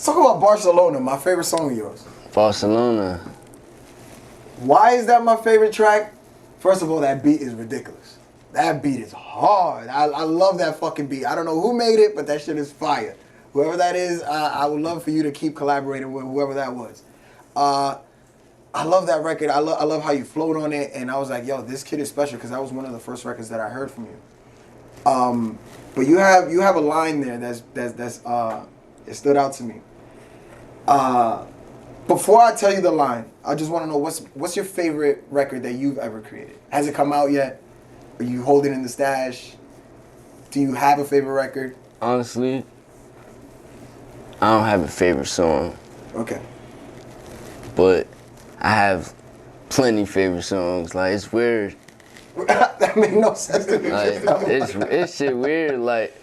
Let's talk about Barcelona, my favorite song of yours. Barcelona. Why is that my favorite track? First of all, that beat is ridiculous. That beat is hard. I love that fucking beat. I don't know who made it, but that shit is fire. Whoever that is, I would love for you to keep collaborating with whoever that was. I love that record. I love how you flowed on it, and I was like, yo, this kid is special because that was one of the first records that I heard from you. But you have a line there that's it stood out to me. Before I tell you the line, I just want to know what's your favorite record that you've ever created? Has it come out yet? Are you holding it in the stash? Do you have a favorite record? Honestly, I don't have a favorite song. Okay. But I have plenty favorite songs. Like, it's weird. That made no sense to me. Like, it's shit weird. Like,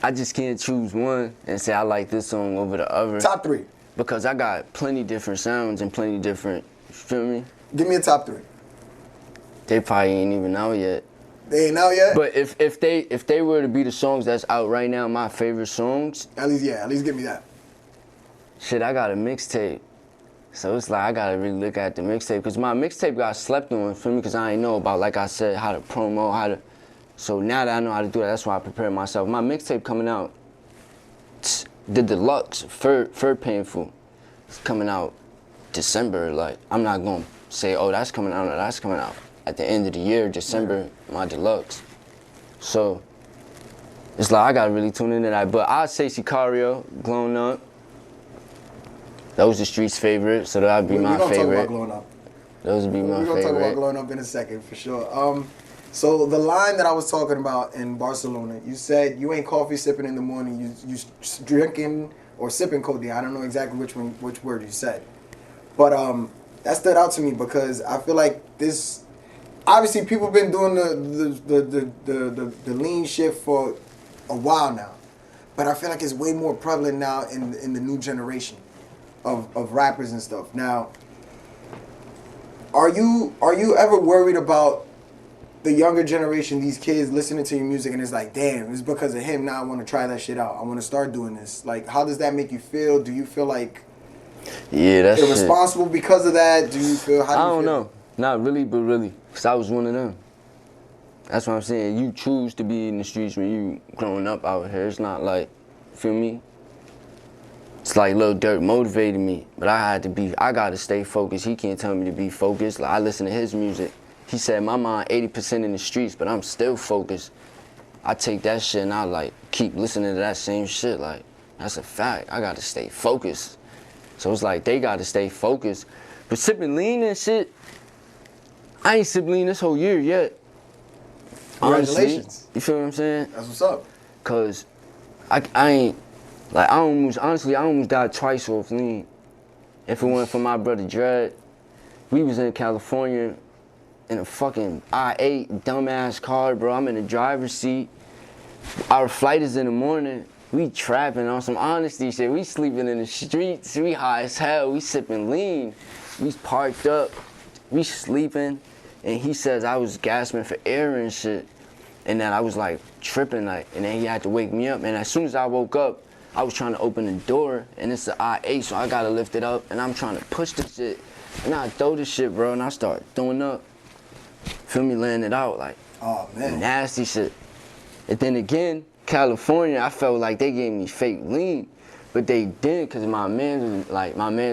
I just can't choose one and say I like this song over the other. Top 3. Because I got plenty different sounds and plenty different, you feel me? Give me a top 3. They probably ain't even out yet. They ain't out yet? But if they were to be the songs that's out right now, my favorite songs. At least give me that. Shit, I got a mixtape. So it's like I gotta really look at the mixtape, because my mixtape got slept on, feel me? Because I ain't know about, like I said, how to promo, so now that I know how to do that, that's why I prepared myself. My mixtape coming out, the deluxe, Fur Painful, it's coming out December. Like, I'm not gonna say, oh, that's coming out, or that's coming out. At the end of the year, December, my deluxe. So, it's like I gotta really tune into that. But I'd say Sicario, Grown Up. That was the street's favorite, so that'd be my favorite. We're gonna talk about Glowing Up. Those would be my favorite. We're gonna talk about Glowing Up in a second, for sure. So the line that I was talking about in Barcelona, you said you ain't coffee sipping in the morning, you drinking or sipping codeine. I don't know exactly which word you said. But that stood out to me because I feel like this, obviously people have been doing the lean shit for a while now. But I feel like it's way more prevalent now in the new generation of rappers and stuff. Now, are you ever worried about the younger generation, these kids listening to your music and it's like, damn, it's because of him, now I want to try that shit out. I want to start doing this. Like, how does that make you feel? Do you feel like you're responsible because of that? Do you feel, how do you feel? I don't know. Not really, but really. Because I was one of them. That's what I'm saying. You choose to be in the streets when you growing up out here. It's not like, feel me? It's like Lil Durk motivated me, but I gotta stay focused. He can't tell me to be focused. Like, I listen to his music. He said my mind 80% in the streets, but I'm still focused. I take that shit and I like keep listening to that same shit. Like, that's a fact. I gotta stay focused. So it's like they gotta stay focused. But sipping lean and shit, I ain't sipping lean this whole year yet. Congratulations. Honestly, you feel what I'm saying? That's what's up. Cause I ain't, like, I almost died twice off lean. If it wasn't for my brother Dread, we was in California in a fucking I-8 dumbass car, bro. I'm in the driver's seat. Our flight is in the morning. We trapping on some honesty shit. We sleeping in the streets. We high as hell. We sipping lean. We parked up. We sleeping. And he says I was gasping for air and shit. And then I was like tripping, like, and then he had to wake me up. And as soon as I woke up, I was trying to open the door, and it's the I-8, so I gotta lift it up, and I'm trying to push the shit. And I throw the shit, bro, and I start throwing up. Feel me, laying it out, like, oh, man, nasty shit. And then again, California, I felt like they gave me fake lean, but they didn't, because my man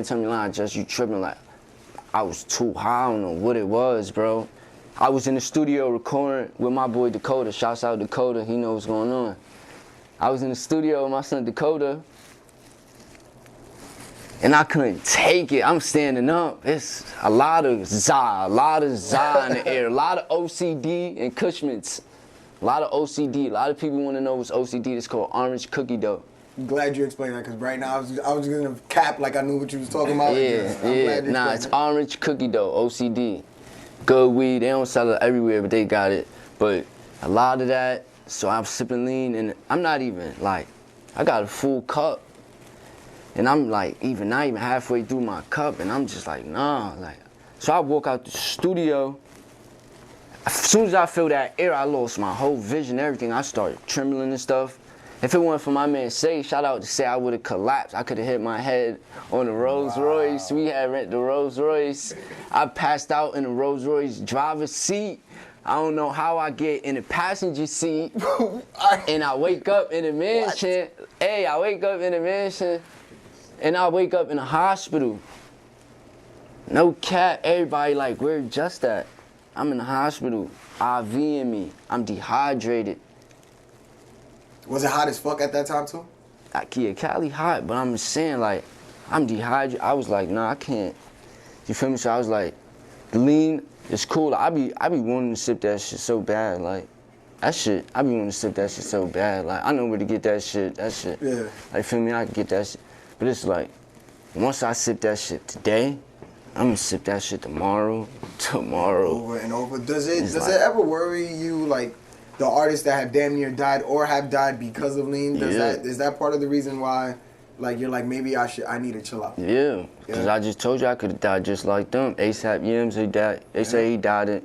told me, like, just you tripping, like, I was too high, I don't know what it was, bro. I was in the studio recording with my boy Dakota. Shouts out Dakota, he knows what's going on. I was in the studio with my son Dakota, and I couldn't take it. I'm standing up. It's a lot of za in the air, a lot of OCD and Cushmans. A lot of OCD. A lot of people want to know what's OCD. It's called orange cookie dough. I'm glad you explained that, because right now I was gonna cap like I knew what you was talking about. Yeah. Nah, it's orange cookie dough, OCD. Good weed. They don't sell it everywhere, but they got it. But a lot of that. So I'm sipping lean, and I'm not even, like, I got a full cup. And I'm like, not even halfway through my cup, and I'm just like, nah, like. So I walk out the studio. As soon as I feel that air, I lost my whole vision, everything. I started trembling and stuff. If it weren't for my man Say, shout out to Say, I would have collapsed. I could have hit my head on the Rolls Royce. We had rent the Rolls Royce. I passed out in the Rolls Royce driver's seat. I don't know how I get in the passenger seat. And I wake up in the mansion. Hey, I wake up in the mansion. And I wake up in the hospital. No cap, everybody like, where Just at? I'm in the hospital, IVing me. I'm dehydrated. Was it hot as fuck at that time too? Yeah, Cali hot, but I'm just saying, like, I'm dehydrated. I was like, nah, I can't. You feel me? So I was like, the lean is cool. I be wanting to sip that shit so bad, like, that shit. I be wanting to sip that shit so bad, like, I know where to get that shit. Yeah. Like, feel me? I can get that shit. But it's like, once I sip that shit today, I'm gonna sip that shit tomorrow. Over and over. Does it ever worry you, like, the artists that have damn near died or have died because of lean? Is that part of the reason why, like, you're like, maybe I need to chill out? Yeah, because I just told you I could have died just like them. ASAP Yams, he died. They say he died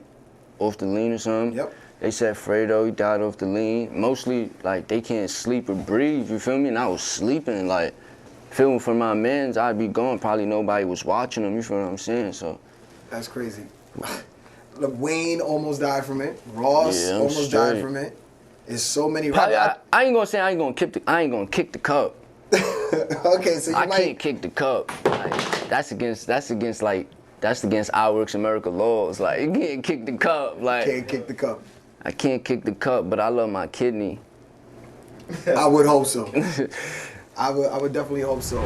off the lean or something. Yep. They said Fredo, he died off the lean. Mostly, like, they can't sleep or breathe, you feel me? And I was sleeping, like, filming for my mans, I'd be gone. Probably nobody was watching them, you feel what I'm saying? So. That's crazy. Look, Wayne almost died from it. Ross almost died from it. There's so many. I ain't gonna say I ain't gonna kick the cup. Okay, so I can't kick the cup. Like, that's against Our Works America laws. Like, you can't kick the cup. Like, can't kick the cup. I can't kick the cup, but I love my kidney. I would hope so. I would definitely hope so.